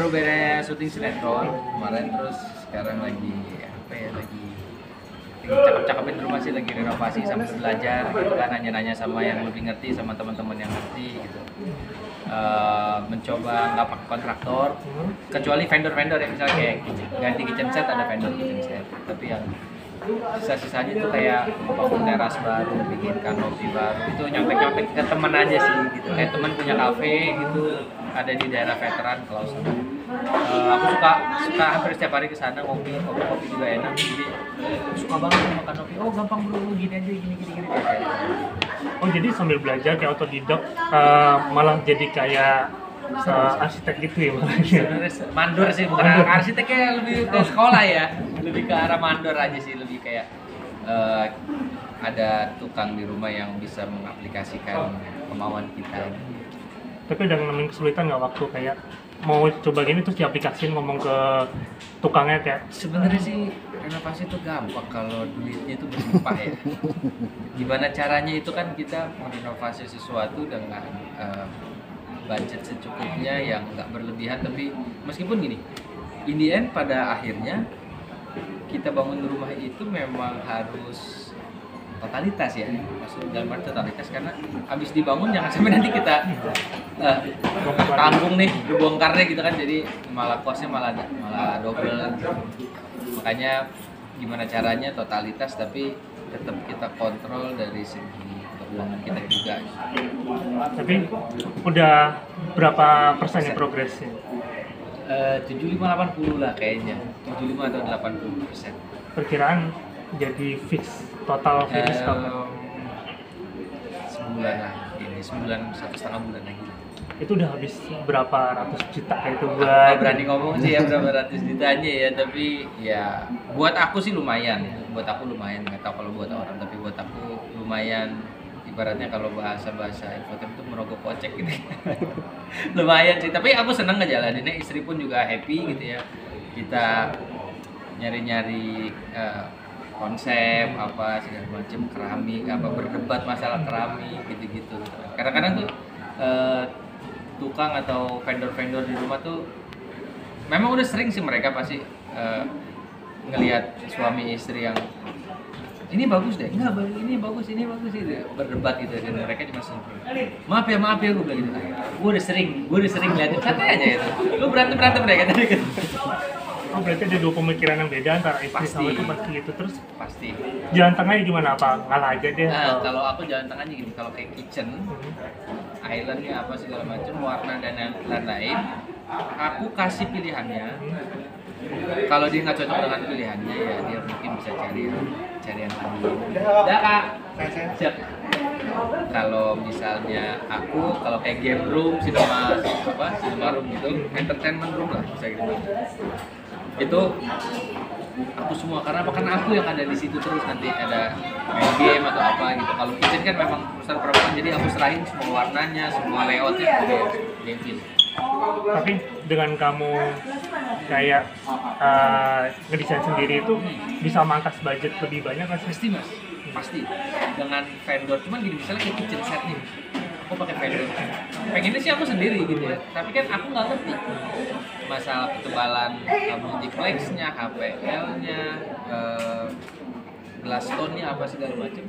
baru beres syuting sinetron kemarin, terus sekarang lagi apa ya, lagi cakep-cakepin rumah sih, lagi renovasi sambil belajar gitu kan, nanya-nanya sama yang lebih ngerti, sama teman-teman yang ngerti gitu. Mencoba nggak pakai kontraktor, kecuali vendor-vendor yang misalnya kayak ganti kitchen set ada vendor kitchen set, tapi yang sisa-sisanya itu kayak bangun teras baru, bikin kanopi baru, itu nyontek-nyontek ke teman aja sih gitu, kayak teman punya kafe gitu ada di daerah veteran kalau sana. Aku suka hampir setiap hari ke sana ngopi juga enak, jadi suka banget sama kanopi. Oh gampang bro, gini aja gini kayak. Oh jadi sambil belajar kayak otodidak, malah jadi kayak arsitek gitu ya malah. Sebenarnya mandor sih, bukan arsiteknya, lebih ke sekolah ya, lebih ke arah mandor aja sih, lebih kayak ada tukang di rumah yang bisa mengaplikasikan kemauan kita. Tapi udah nemuin kesulitan nggak waktu kayak mau coba gini terus diaplikasiin ngomong ke tukangnya kayak? Sebenarnya sih renovasi itu gampang kalau duitnya itu berlimpah ya. Gimana caranya itu kan kita merenovasi sesuatu dengan budget secukupnya yang nggak berlebihan, tapi meskipun gini, in the end pada akhirnya kita bangun rumah itu memang harus totalitas ya, maksud dalam arti totalitas, karena habis dibangun jangan sampai nanti kita tanggung nih, dibongkarnya gitu kan, jadi malah kosnya malah double. Makanya gimana caranya totalitas tapi tetap kita kontrol dari segi keuangan kita juga. Tapi udah berapa persennya progresnya? 75-80 lah kayaknya, 75 atau 80%. Perkiraan jadi fix, total finish kapan? Sebulan lah, ini sebulan, 1,5 bulan lagi. Itu udah habis berapa ratus juta itu Aku buat? berani ngomong sih ya berapa ratus jutanya ya, tapi ya buat aku sih lumayan ya, buat aku lumayan, nggak tahu kalau buat orang, tapi buat aku lumayan. Ibaratnya kalau bahasa infotech itu merogoh kocek gitu. Lumayan sih, tapi aku seneng ngejalaninnya, istri pun juga happy gitu ya. Kita nyari-nyari konsep apa segala macam, keramik apa, berdebat masalah keramik gitu-gitu. Kadang-kadang tuh tukang atau vendor-vendor di rumah tuh memang udah sering sih mereka pasti ngelihat suami istri yang ini bagus deh, enggak, ini bagus gitu, berdebat gitu, dan mereka cuma maaf ya gue bilang gitu. Gue udah sering liatin, santai aja itu, lu berantem mereka tadi gitu. Oh berarti ada dua pemikiran yang beda antara istri Pasti. sama itu pasti gitu. Terus Pasti. jalan tengahnya gimana, apa ngalah aja deh? Nah, kalau aku jalan tengahnya gini, kalau kayak kitchen, islandnya apa segala macam, warna dan yang lain-lain, aku kasih pilihannya. Kalau dia nggak cocok dengan pilihannya, ya dia mungkin bisa cari yang lain. Udah kak, siap. Kalau misalnya aku, kalau kayak game room, cinema room gitu, entertainment room lah bisa gitu. Itu aku semua, karena aku yang ada di situ terus, nanti ada main game atau apa gitu. Kalau kitchen kan memang perusahaan perempuan, jadi aku serahin semua warnanya, semua layoutnya dia pilih. Tapi dengan kamu kayak ngedesain sendiri itu bisa mangkas budget lebih banyak kan? Pasti mas, pasti dengan vendor. Cuman gini, misalnya kayak kitchen set nih, aku pakai vendor, pengennya sih aku sendiri gitu ya, tapi kan aku nggak ngerti masalah ketebalan multiplexnya, HPL-nya, glass tone-nya apa segala macam.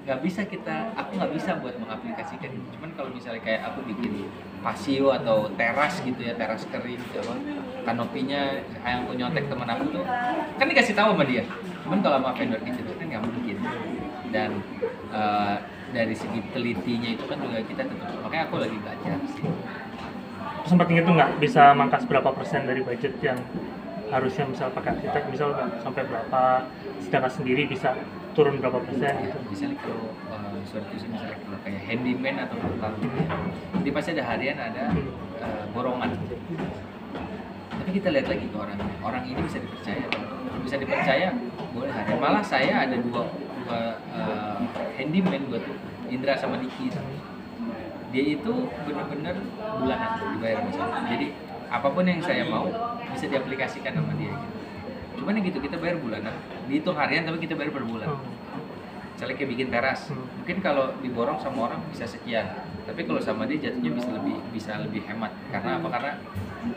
Aku nggak bisa buat mengaplikasikan. Cuman kalau misalnya kayak aku bikin pasio atau teras gitu ya, teras kering gitu, kanopinya yang aku nyontek teman aku tuh kan dikasih tahu sama dia. Cuman kalau sama vendor kitchen itu kan nggak mungkin, dan dari segi telitinya itu kan juga kita tetap, makanya aku lagi belajar sih. Sempat ngitung nggak bisa mangkas berapa persen dari budget yang harusnya misal pakai arsitek, misal sampai berapa, sedangkan sendiri bisa turun berapa persen gitu? Misalnya kalau suatu sih, misalnya kalau kayak handyman atau tukang, dia pasti ada harian, ada borongan. Tapi kita lihat lagi ke orang ini bisa dipercaya. Kalau bisa dipercaya boleh harian. Malah saya ada dua handyman buat Indra sama Diki. Dia itu benar-benar bulanan dibayar misalnya. Jadi apapun yang saya mau bisa diaplikasikan sama dia gitu. Cuman yang gitu kita bayar bulanan, dihitung harian tapi kita bayar per bulan. Misalnya kayak bikin teras, mungkin kalau diborong sama orang bisa sekian, Tapi kalau sama dia jatuhnya bisa lebih hemat. Karena apa? Karena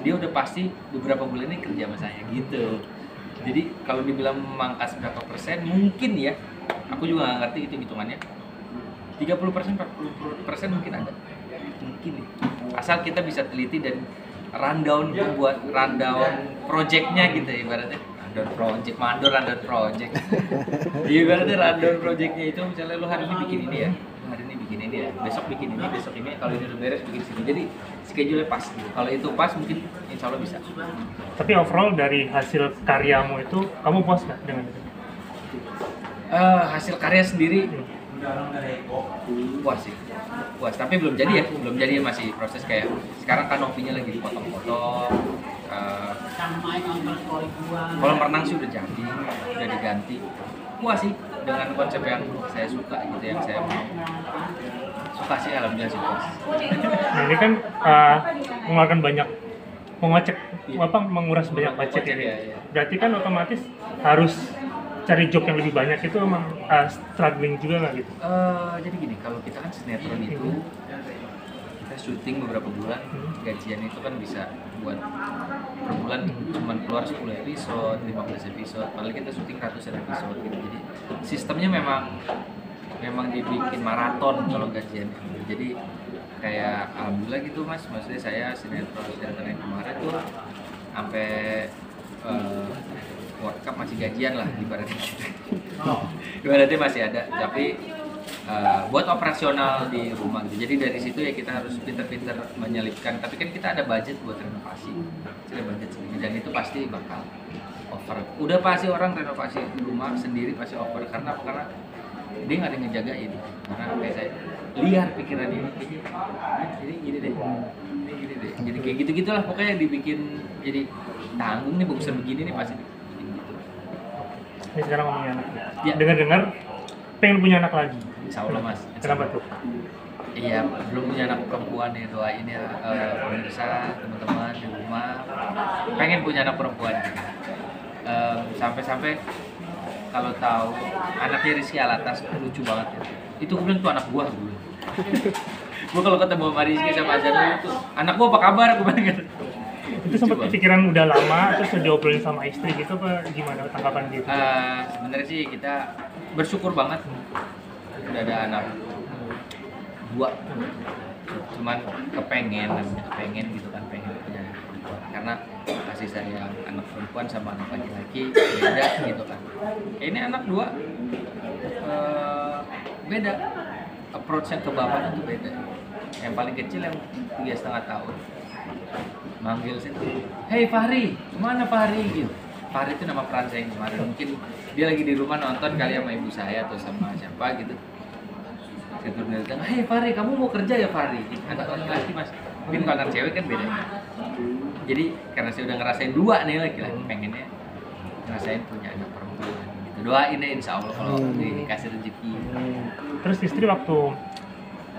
dia udah pasti beberapa bulan ini kerja sama saya gitu. Jadi kalau dibilang memangkas berapa persen, mungkin ya, aku juga nggak ngerti itu hitungannya. 30%, 40% mungkin ada. Mungkin ya. Asal kita bisa teliti dan rundown projectnya gitu ibaratnya. Rundown project. Ibaratnya rundown projectnya itu misalnya lu hari ini bikin ini ya, hari ini bikin ini ya, besok bikin ini, besok ini, kalau ini udah beres bikin sini. Jadi schedule-nya pas. Kalau itu pas mungkin insya Allah bisa. Tapi overall dari hasil karyamu itu kamu puas nggak dengan itu? Hasil karya sendiri puas sih, puas. Tapi belum jadi masih proses kayak sekarang kan Novinya lagi dipotong-potong. Kolam renang sih udah jadi, udah diganti. Puas sih dengan konsep yang saya suka gitu, yang saya mau. Suka sih, alhamdulillah sih puas. Nah ini kan mengeluarkan banyak menguras banyak budget ya. Iya. Berarti kan otomatis harus cari job yang lebih banyak, itu emang struggling juga nggak gitu? Jadi gini, kalau kita kan sinetron itu kita syuting beberapa bulan, gajian itu kan bisa buat per bulan cuma keluar 10 episode, 15 episode, padahal kita syuting ratusan episode gitu. Jadi sistemnya memang dibikin maraton kalau gajian. Jadi kayak alhamdulillah gitu Mas, maksudnya saya sinetron yang kemarin tuh sampai World Cup masih gajian lah ibaratnya. Ibaratnya masih ada, tapi buat operasional di rumah gitu. Jadi dari situ ya kita harus pinter-pinter menyelipkan. Tapi kan kita ada budget buat renovasi, ada budget segini, dan itu pasti bakal over. Udah pasti orang renovasi rumah sendiri pasti over. Karena apa? Karena dia nggak ada yang ngejagain. Karena kayak saya liar pikirannya ini, jadi gini deh. Jadi kayak gitu-gitulah pokoknya dibikin jadi tanggung nih, bagusan begini nih pasti bikin gitu. Ini sekarang ngomongin anak. Ya. Dengar pengen punya anak lagi. Insya Allah Mas. Kenapa tuh? Iya, belum punya anak perempuan nih, doain ya pemirsa, teman-teman di rumah. Pengen punya anak perempuan. Sampai-sampai kalau tahu anaknya Rizky Alatas lucu banget ya. Itu gue bilang tuh anak gua dulu. Gue kalau ketemu sama Rizky sama Azan itu, anak gua apa kabar? Gue bilang gitu. Itu sempat kepikiran udah lama, terus udah diobrolin sama istri gitu apa gimana tanggapan gitu? Sebenarnya sih kita bersyukur banget udah ada anak dua, cuman kepengen gitu kan, pengen punya anak perempuan karena kasih sayang anak perempuan sama anak laki-laki beda gitu kan. Ini anak dua beda, approach-nya ke bapaknya tuh beda. Yang paling kecil yang 3,5 tahun manggil sih, "Hey Fahri, kemana Fahri?" gitu. Fahri itu nama peran saya yang kemarin. Mungkin dia lagi di rumah nonton kali sama ibu saya atau sama siapa gitu. Saya turun dari tengah, "Hey Fahri, kamu mau kerja ya Fahri?" Anak laki-laki Mas. Mungkin kalau anak cewek kan beda. Jadi karena saya udah ngerasain dua nih laki-laki, pengennya ngerasain punya anak perempuan gitu. Doain ya insya Allah kalau dikasih rezeki. Terus istri waktu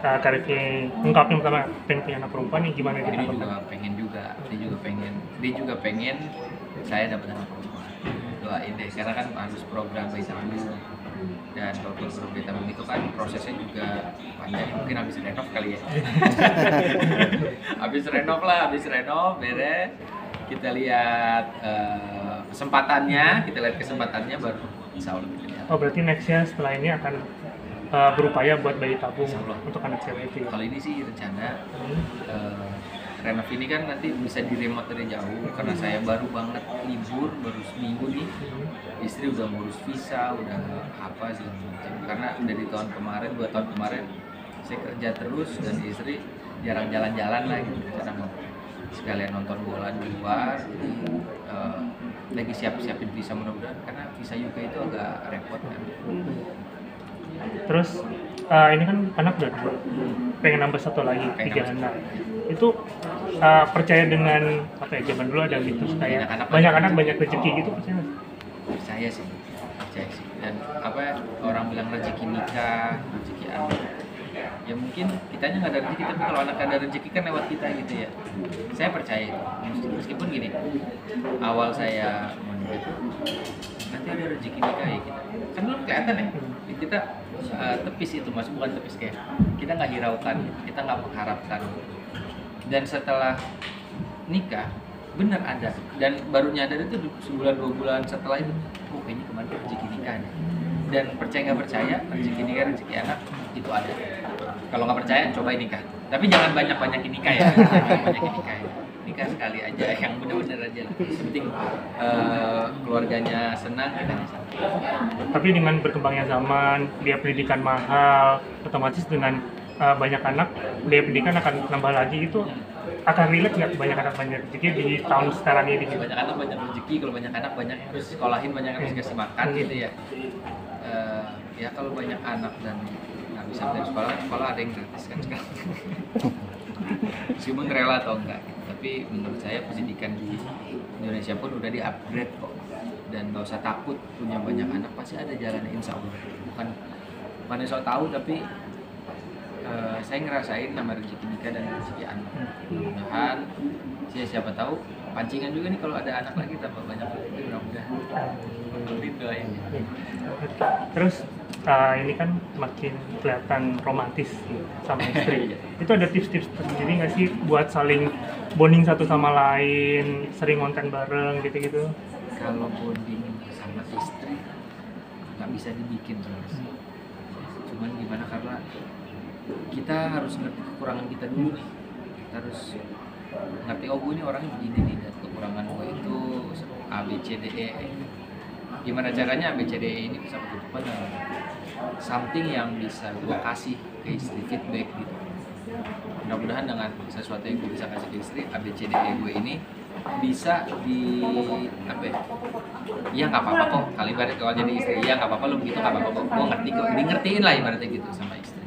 Karifnya ungkapin pertama pengen punya anak perempuan nih gimana Dia gitu? juga pengen saya dapat anak perempuan. Doain deh, karena kan harus program bayi tabung, dan kalau program bayi tabung itu kan prosesnya juga panjang, mungkin habis renov kali ya. habis renov beres, kita lihat kesempatannya baru insya Allah kita lihat. Oh berarti nextnya setelah ini akan berupaya buat bayi tabung untuk anak cewek itu. Kalau ini sih rencana renov ini kan nanti bisa di remote dari jauh karena saya baru banget libur, baru seminggu nih. Istri udah ngurus visa, udah apa segala macam. Karena dari tahun kemarin, 2 tahun kemarin saya kerja terus dan istri jarang jalan-jalan lah gitu. Karena mau sekalian nonton bola di luar, jadi lagi siapin visa mudah-mudahan karena visa UK itu agak repot kan. Terus ini kan anak udah 2, pengen nambah 1 lagi, 3 anak. Itu percaya dengan apa ya, zaman dulu ada mitos kayak banyak anak banyak rezeki gitu, percaya nggak? Percaya sih. Dan apa orang bilang rezeki nikah, rezeki anak. Ya mungkin kitanya nggak ada rezeki, tapi kalau anak ada rezeki kan lewat kita gitu ya. Saya percaya itu. Meskipun gini, awal saya mau nikah nanti ada rezeki nikah ya kita. Kan belum kelihatan ya. Kita tepis itu mas, bukan tepis kayak kita nggak hiraukan, kita nggak mengharapkan. Dan setelah nikah bener ada, dan baru nyadar itu sebulan 2 bulan setelah itu, oh kayaknya kemarin rezeki nikah nih. Dan percaya nggak percaya, rezeki nikah, rezeki anak itu ada. Kalau nggak percaya cobain nikah, tapi jangan banyak-banyakin nikah ya. Jangan banyakin nikah ya. Nikah sekali aja yang bener-bener aja lah. Yang penting keluarganya senang, kita senang. Tapi dengan berkembangnya zaman, biaya pendidikan mahal, otomatis dengan banyak anak, biaya pendidikan akan nambah lagi. Itu akan relate nggak banyak anak banyak rezeki di tahun sekarang ini? Banyak anak banyak rezeki, kalau banyak anak banyak yang harus sekolahin, banyak yang harus kasih makan gitu ya. Ya kalau banyak anak dan nggak bisa dari sekolah ada yang gratis kan sekarang. Meskipun rela atau enggak gitu. Tapi menurut saya pendidikan di Indonesia pun udah di-upgrade kok, dan nggak usah takut punya banyak anak, pasti ada jalannya insya Allah. Bukan sok tahu, tapi saya ngerasain nama rezeki nikah dan rezeki anak. Mudah-mudahan siapa tahu pancingan juga nih kalau ada anak lagi tambah banyak rezeki, mudah-mudahan. Itu aja. Terus ini kan makin kelihatan romantis sama istri. Itu ada tips-tips tersendiri nggak sih buat saling bonding satu sama lain, sering konten bareng gitu-gitu? Kalau bonding sama istri nggak bisa dibikin terus. Cuman gimana, karena kita harus ngerti kekurangan kita dulu nih. Kita harus ngerti, oh gue ini orangnya begini nih, dan kekurangan gue itu A, B, C, D, E. Gimana caranya A, B, C, D, E ini bisa berkecukupan dengan something yang bisa gue kasih ke istri, feedback gitu. Mudah-mudahan dengan sesuatu yang gue bisa kasih ke istri, A, B, C, D, E gue ini bisa di apa ya nggak apa-apa kok, kali ibarat kalau jadi istri, ya nggak apa-apa lo begitu, nggak apa-apa kok, gue ngerti kok, ngertiin lah ibaratnya gitu sama istri.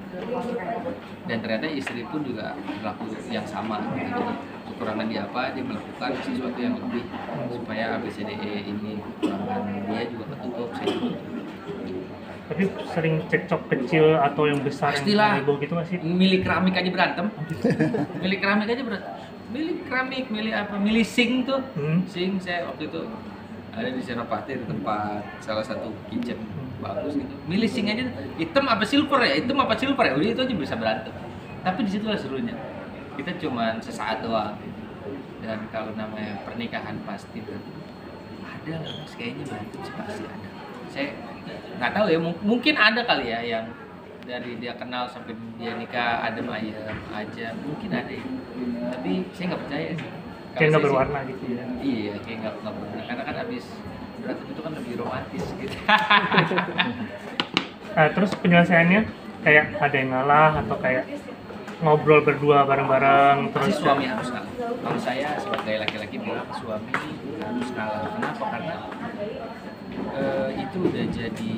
Dan ternyata istri pun juga berlaku yang sama gitu. Kekurangan dia apa, dia melakukan sesuatu yang lebih supaya ABCDE ini kekurangan dia juga ketutup, saya juga ketutup. Tapi sering cekcok kecil atau yang besar pastilah, yang heboh gitu nggak sih? Milih keramik aja berantem. Milih keramik aja berantem. Milih keramik, milih apa? Milih sink tuh. Sink saya waktu itu ada di Senopati, di tempat salah satu kitchen bagus gitu. Milih sink aja, hitam apa silver ya? Hitam apa silver ya? Udah itu aja bisa berantem. Tapi di situ lah serunya. Kita cuma sesaat doang. Dan kalau namanya pernikahan pasti ada lah, kayaknya berantem sih pasti ada. Saya nggak tahu ya, mungkin ada kali ya yang dari dia kenal sampai dia nikah adem ayem aja, mungkin ada ya. Tapi saya nggak percaya sih. Kayak nggak berwarna gitu ya? Iya, kayak nggak berwarna. Karena kan abis berantem itu kan lebih romantis gitu. Terus penyelesaiannya kayak ada yang ngalah atau kayak ngobrol berdua bareng-bareng terus? Pasti suami harus ngalah. Kalau saya sebagai laki-laki bilang suami harus ngalah. Kenapa? Karena itu udah jadi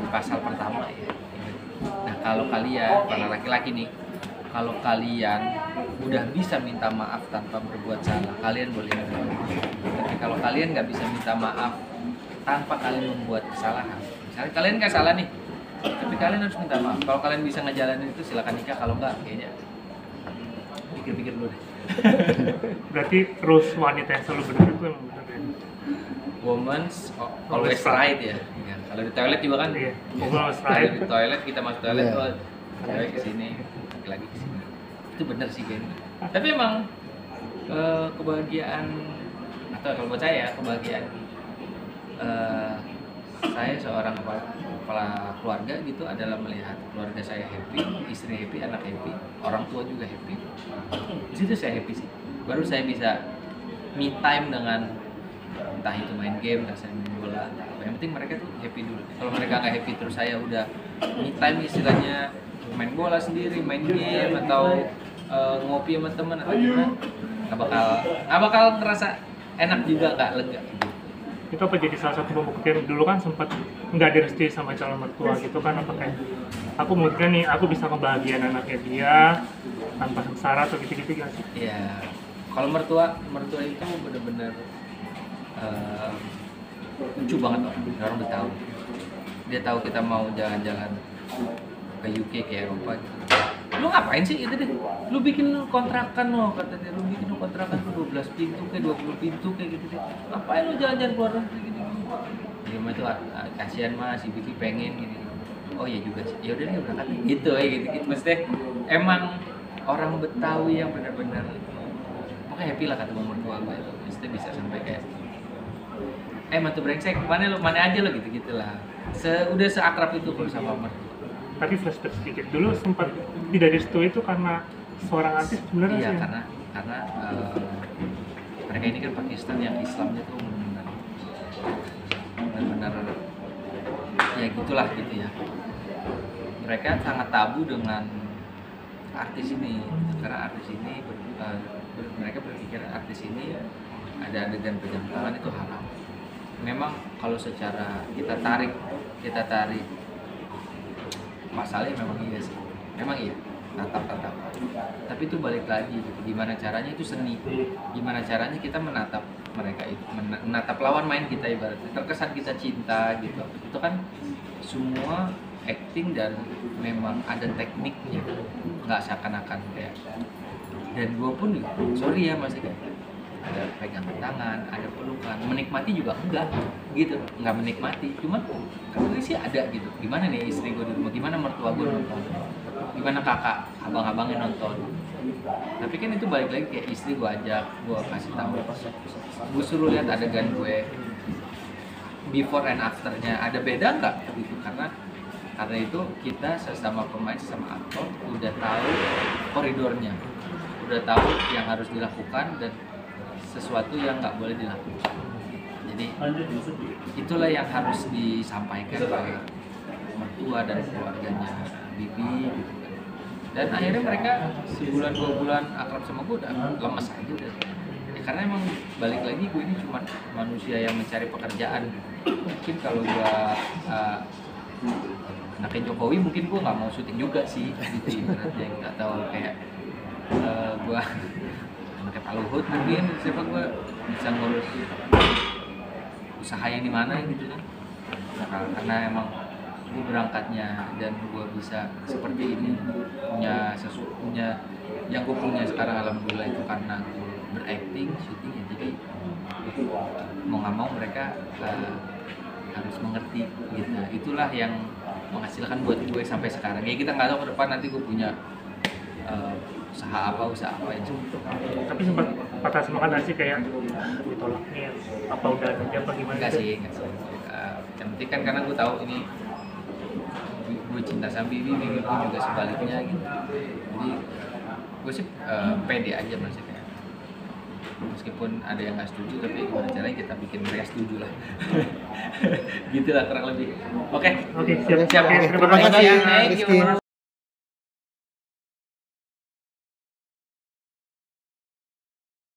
pasal pertama ya. Nah kalau kalian para laki-laki nih, kalau kalian udah bisa minta maaf tanpa berbuat salah, kalian boleh minta maaf. Tapi kalau kalian nggak bisa minta maaf tanpa kalian membuat kesalahan, misalnya kalian nggak salah nih, tapi kalian harus minta maaf. Kalau kalian bisa ngejalanin itu silakan nikah. Kalau nggak, kayaknya pikir-pikir dulu deh. Berarti terus wanita yang selalu benar itu yang benar ya? Woman's always right ya. Kalau di toilet juga kan, iya, always right. Kalau di toilet kita masuk toilet tuh cewek kesini, laki-laki kesini. Itu benar sih kayaknya. Tapi emang kebahagiaan, atau kalau buat saya kebahagiaan saya seorang kepala keluarga gitu adalah melihat keluarga saya happy, istri happy, anak happy, orang tua juga happy. Di situ saya happy sih. Baru saya bisa me time dengan entah itu main game, entah saya main bola. Yang penting mereka tuh happy dulu. Kalau mereka nggak happy terus saya udah me time istilahnya main bola sendiri, main game atau ngopi sama teman atau gimana, nggak bakal ngerasa enak juga, nggak lega gitu. Itu apa jadi salah satu pembuktian? Dulu kan sempat nggak direstui sama calon mertua gitu kan, apa kayak aku mungkin nih aku bisa ngebahagiain anaknya dia tanpa sengsara atau gitu-gitu gak sih? Iya, kalau mertua itu benar-benar lucu banget orang udah tahu. Dia tahu kita mau jalan-jalan ke UK, ke Eropa gitu. Lu ngapain sih itu deh? Lu bikin kontrakan loh, kata dia. Lu bikin kontrakan tuh 12 pintu kayak 20 pintu kayak gitu deh. Ngapain lu jalan-jalan keluar negeri gitu? di rumah itu kasihan mas si Vicky pengen gini. Oh iya juga sih, ya udah deh berangkat gitu ya gitu maksudnya emang orang Betawi yang benar-benar pokoknya happy lah kata mertua gue itu maksudnya bisa sampai kayak mantu brengsek mana aja lo gitu gitulah udah seakrab itu kalau sama mertua. Tapi flashback sedikit dulu sempat tidak direstui itu karena seorang artis sebenarnya iya sih. karena mereka ini kan Pakistan yang Islamnya tuh benar-benar ya gitulah gitu ya. Mereka sangat tabu dengan artis ini karena artis ini mereka berpikir artis ini ada adegan pegang tangan itu haram. Memang kalau secara kita tarik masalahnya memang iya sih, memang iya tatap tapi itu balik lagi gitu gimana caranya itu seni, gimana caranya kita menatap mereka itu menatap lawan main kita ibaratnya terkesan kita cinta gitu itu kan semua acting dan memang ada tekniknya nggak seakan-akan kayak dan gue pun sorry ya masih kayak ada pegangan tangan, ada pelukan, menikmati juga enggak gitu, nggak menikmati, cuman kan gue sih ada gitu, gimana nih istri gue di rumah, gimana mertua gue nonton, gimana kakak, abang-abangnya nonton, tapi kan itu balik lagi kayak istri gue ajak, gue kasih tahu, gue suruh lihat adegan gue before and afternya, ada beda nggak gitu, karena itu kita sesama pemain, sesama aktor udah tahu koridornya, udah tahu yang harus dilakukan dan sesuatu yang nggak boleh dilakukan. Jadi itulah yang harus disampaikan oleh mertua dan keluarganya Bibi gitu kan. Dan akhirnya mereka sebulan 2 bulan akrab sama gue udah lemes aja udah. Ya, karena emang balik lagi gue ini cuma manusia yang mencari pekerjaan. Mungkin kalau gue anaknya Jokowi mungkin gue nggak mau syuting juga sih gitu ibaratnya, atau kayak gue anaknya Pak Luhut mungkin siapa gue bisa ngurus usaha yang di mana gitu kan, nah, karena emang gue berangkatnya dan gue bisa seperti ini punya yang gue punya sekarang alhamdulillah itu karena gue berakting syuting ya, jadi mau nggak mau mereka harus mengerti gitu, itulah yang menghasilkan buat gue sampai sekarang ya. Kita nggak tahu ke depan nanti gue punya usaha apa itu. Tapi sempat patah semangat sih kayak ditolak nih apa udah aja apa gimana? Enggak sih. Yang penting kan karena gue tahu ini gue cinta sama Bibi pun juga sebaliknya gitu. Jadi gue sih pede aja masih kayak meskipun ada yang nggak setuju tapi gimana caranya kita bikin mereka setuju lah. Gitulah kurang lebih. Oke, siap. Terima kasih ya. Rizky.